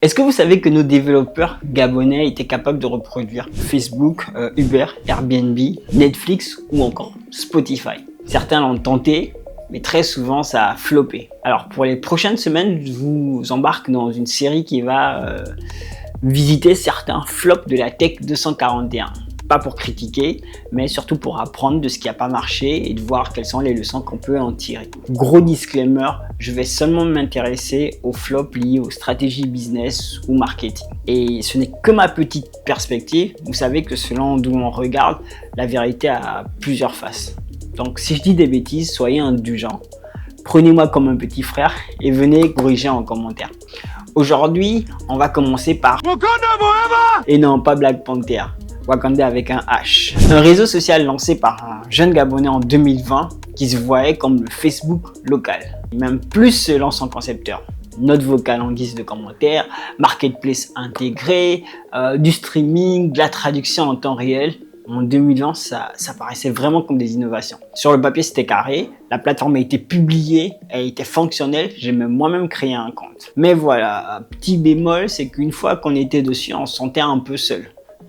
Est-ce que vous savez que nos développeurs gabonais étaient capables de reproduire Facebook, Uber, Airbnb, Netflix ou encore Spotify? Certains l'ont tenté, mais très souvent ça a floppé. Alors pour les prochaines semaines, je vous embarque dans une série qui va visiter certains flops de la Tech 241. Pas pour critiquer, mais surtout pour apprendre de ce qui n'a pas marché et de voir quelles sont les leçons qu'on peut en tirer. Gros disclaimer, je vais seulement m'intéresser aux flops liés aux stratégies business ou marketing. Et ce n'est que ma petite perspective. Vous savez que selon d'où on regarde, la vérité a plusieurs faces. Donc si je dis des bêtises, soyez indulgents. Prenez-moi comme un petit frère et venez corriger en commentaire. Aujourd'hui, on va commencer par et non pas Black Panther. Wakanda avec un H. Un réseau social lancé par un jeune Gabonais en 2020 qui se voyait comme le Facebook local. Même plus selon son concepteur. Note vocale en guise de commentaire, marketplace intégré, du streaming, de la traduction en temps réel. En 2020, ça paraissait vraiment comme des innovations. Sur le papier, c'était carré. La plateforme a été publiée, elle était fonctionnelle. J'ai même moi-même créé un compte. Mais voilà, petit bémol, c'est qu'une fois qu'on était dessus, on se sentait un peu seul.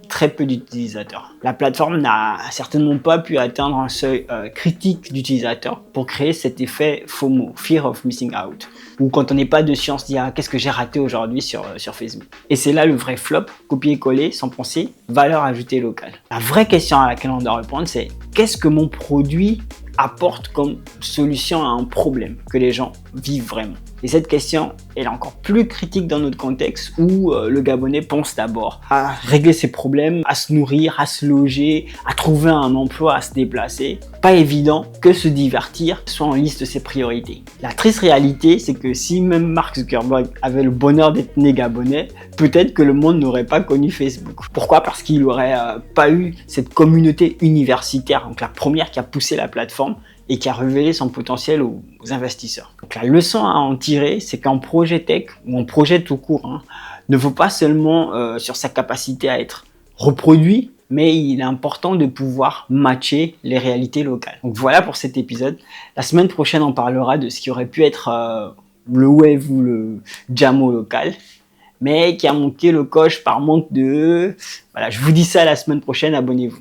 Très peu d'utilisateurs. La plateforme n'a certainement pas pu atteindre un seuil critique d'utilisateurs pour créer cet effet FOMO, Fear of Missing Out, ou quand on n'est pas dessus, on se dit ah, qu'est-ce que j'ai raté aujourd'hui sur Facebook. Et c'est là le vrai flop, copier-coller sans penser, valeur ajoutée locale. La vraie question à laquelle on doit répondre, c'est qu'est-ce que mon produit apporte comme solution à un problème que les gens vivent vraiment. Et cette question, elle est encore plus critique dans notre contexte où le Gabonais pense d'abord à régler ses problèmes, à se nourrir, à se loger, à trouver un emploi, à se déplacer. Pas évident que se divertir soit en liste de ses priorités. La triste réalité, c'est que si même Mark Zuckerberg avait le bonheur d'être né Gabonais, peut-être que le monde n'aurait pas connu Facebook. Pourquoi? Parce qu'il n'aurait pas eu cette communauté universitaire, donc la première qui a poussé la plateforme et qui a révélé son potentiel aux investisseurs. Donc la leçon à en tirer, c'est qu'un projet tech, ou un projet tout court, ne vaut pas seulement sur sa capacité à être reproduit, mais il est important de pouvoir matcher les réalités locales. Donc voilà pour cet épisode. La semaine prochaine, on parlera de ce qui aurait pu être le wave ou le jamo local, mais qui a manqué le coche par manque de... Voilà, je vous dis ça la semaine prochaine, abonnez-vous.